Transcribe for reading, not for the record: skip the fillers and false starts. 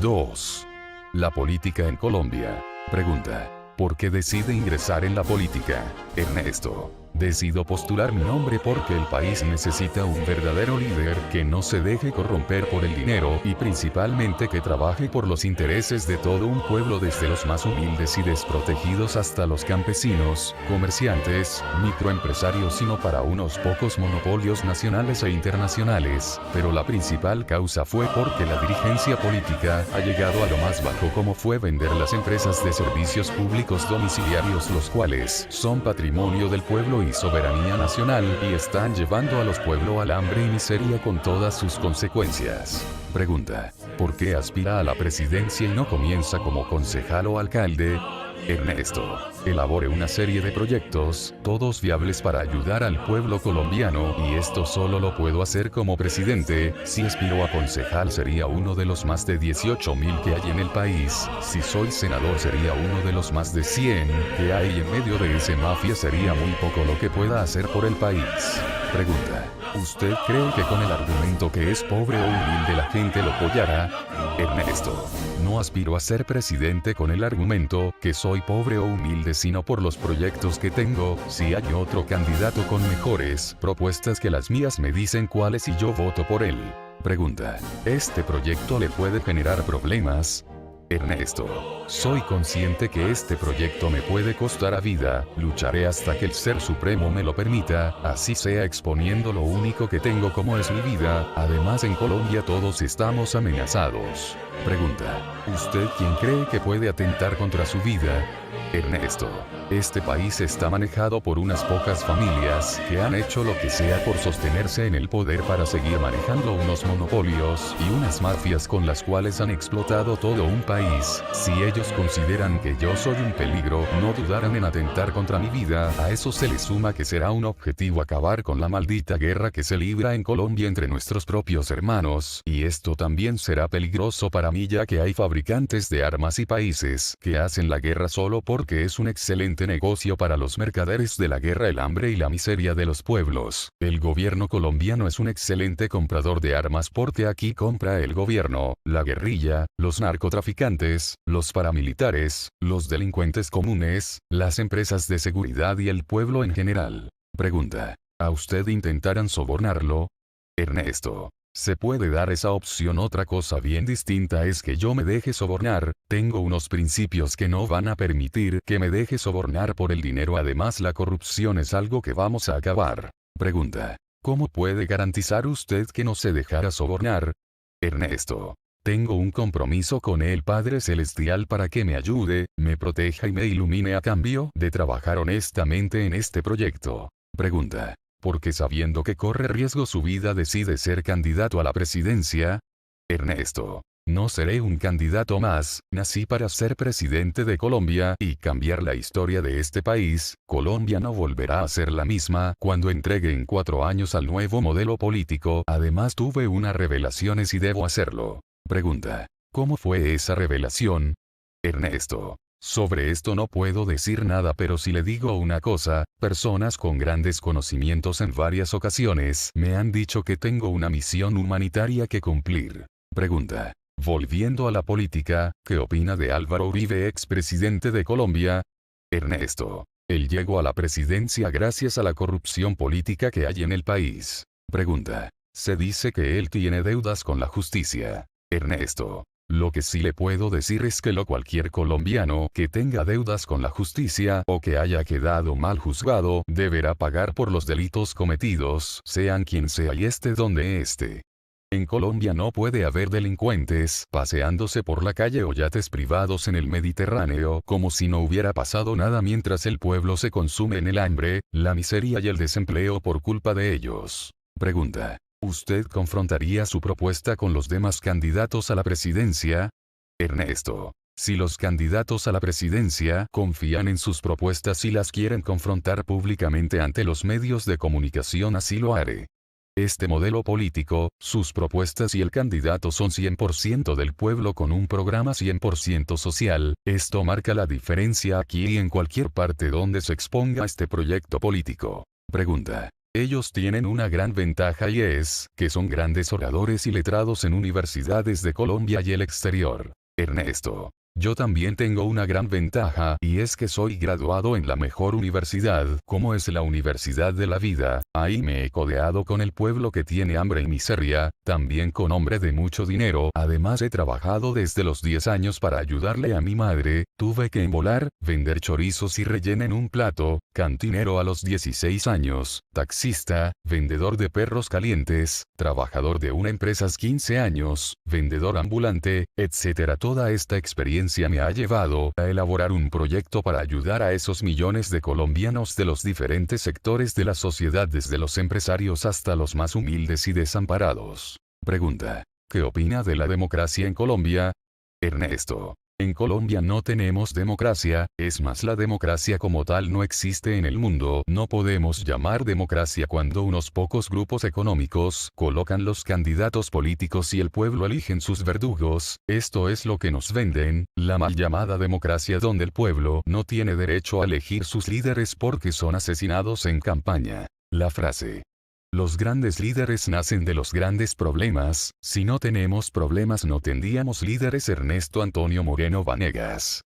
2. La política en Colombia. Pregunta. ¿Por qué decide ingresar en la política? Ernesto. Decido postular mi nombre porque el país necesita un verdadero líder que no se deje corromper por el dinero y principalmente que trabaje por los intereses de todo un pueblo, desde los más humildes y desprotegidos hasta los campesinos, comerciantes, microempresarios y no para unos pocos monopolios nacionales e internacionales. Pero la principal causa fue porque la dirigencia política ha llegado a lo más bajo, como fue vender las empresas de servicios públicos domiciliarios, los cuales son patrimonio del pueblo y soberanía nacional, y están llevando a los pueblos al hambre y miseria con todas sus consecuencias. Pregunta. ¿Por qué aspira a la presidencia y no comienza como concejal o alcalde? Ernesto. Elabore una serie de proyectos, todos viables para ayudar al pueblo colombiano, y esto solo lo puedo hacer como presidente. Si aspiro a concejal sería uno de los más de 18.000 que hay en el país, si soy senador sería uno de los más de 100 que hay, y en medio de ese mafia sería muy poco lo que pueda hacer por el país. Pregunta. ¿Usted cree que con el argumento que es pobre o humilde la gente lo apoyará? Ernesto. No aspiro a ser presidente con el argumento que soy pobre o humilde, sino por los proyectos que tengo. Si hay otro candidato con mejores propuestas que las mías, me dicen cuáles y yo voto por él. Pregunta. ¿Este proyecto le puede generar problemas? Ernesto. Soy consciente que este proyecto me puede costar a vida, lucharé hasta que el Ser Supremo me lo permita, así sea exponiendo lo único que tengo como es mi vida. Además, en Colombia todos estamos amenazados. Pregunta. ¿Usted quién cree que puede atentar contra su vida? Ernesto. Este país está manejado por unas pocas familias que han hecho lo que sea por sostenerse en el poder para seguir manejando unos monopolios y unas mafias con las cuales han explotado todo un país. Si ellos consideran que yo soy un peligro, no dudarán en atentar contra mi vida. A eso se le suma que será un objetivo acabar con la maldita guerra que se libra en Colombia entre nuestros propios hermanos, y esto también será peligroso para mí, ya que hay fabricantes de armas y países que hacen la guerra solo porque es un excelente negocio para los mercaderes de la guerra, el hambre y la miseria de los pueblos. El gobierno colombiano es un excelente comprador de armas porque aquí compra el gobierno, la guerrilla, los narcotraficantes, los paramilitares, los delincuentes comunes, las empresas de seguridad y el pueblo en general. Pregunta. ¿A usted intentaran sobornarlo? Ernesto. Se puede dar esa opción. Otra cosa bien distinta es que yo me deje sobornar. Tengo unos principios que no van a permitir que me deje sobornar por el dinero. Además, la corrupción es algo que vamos a acabar. Pregunta. ¿Cómo puede garantizar usted que no se dejará sobornar? Ernesto. Tengo un compromiso con el Padre Celestial para que me ayude, me proteja y me ilumine a cambio de trabajar honestamente en este proyecto. Pregunta. Porque sabiendo que corre riesgo su vida decide ser candidato a la presidencia? Ernesto. No seré un candidato más, nací para ser presidente de Colombia y cambiar la historia de este país. Colombia no volverá a ser la misma cuando entregue en 4 años al nuevo modelo político. Además, tuve unas revelaciones y debo hacerlo. Pregunta. ¿Cómo fue esa revelación? Ernesto. Sobre esto no puedo decir nada, pero si le digo una cosa, personas con grandes conocimientos en varias ocasiones me han dicho que tengo una misión humanitaria que cumplir. Pregunta. Volviendo a la política, ¿qué opina de Álvaro Uribe, expresidente de Colombia? Ernesto. Él llegó a la presidencia gracias a la corrupción política que hay en el país. Pregunta. Se dice que él tiene deudas con la justicia. Ernesto. Lo que sí le puedo decir es que cualquier colombiano que tenga deudas con la justicia o que haya quedado mal juzgado deberá pagar por los delitos cometidos, sean quien sea y esté donde esté. En Colombia no puede haber delincuentes paseándose por la calle o yates privados en el Mediterráneo como si no hubiera pasado nada, mientras el pueblo se consume en el hambre, la miseria y el desempleo por culpa de ellos. Pregunta. ¿Usted confrontaría su propuesta con los demás candidatos a la presidencia? Ernesto. Si los candidatos a la presidencia confían en sus propuestas y las quieren confrontar públicamente ante los medios de comunicación, así lo haré. Este modelo político, sus propuestas y el candidato son 100% del pueblo con un programa 100% social. Esto marca la diferencia aquí y en cualquier parte donde se exponga este proyecto político. Pregunta. Ellos tienen una gran ventaja y es, que son grandes oradores y letrados en universidades de Colombia y el exterior. Ernesto. Yo también tengo una gran ventaja, y es que soy graduado en la mejor universidad, como es la Universidad de la Vida. Ahí me he codeado con el pueblo que tiene hambre y miseria, también con hombre de mucho dinero. Además he trabajado desde los 10 años para ayudarle a mi madre, tuve que embolar, vender chorizos y rellena en un plato, cantinero a los 16 años, taxista, vendedor de perros calientes, trabajador de una empresa a 15 años, vendedor ambulante, etc. Toda esta experiencia me ha llevado a elaborar un proyecto para ayudar a esos millones de colombianos de los diferentes sectores de la sociedad, desde los empresarios hasta los más humildes y desamparados. Pregunta. ¿Qué opina de la democracia en Colombia? Ernesto. En Colombia no tenemos democracia, es más, la democracia como tal no existe en el mundo. No podemos llamar democracia cuando unos pocos grupos económicos colocan los candidatos políticos y el pueblo eligen sus verdugos. Esto es lo que nos venden, la mal llamada democracia, donde el pueblo no tiene derecho a elegir sus líderes porque son asesinados en campaña. La frase: los grandes líderes nacen de los grandes problemas, si no tenemos problemas no tendríamos líderes. Ernesto Antonio Moreno Vanegas.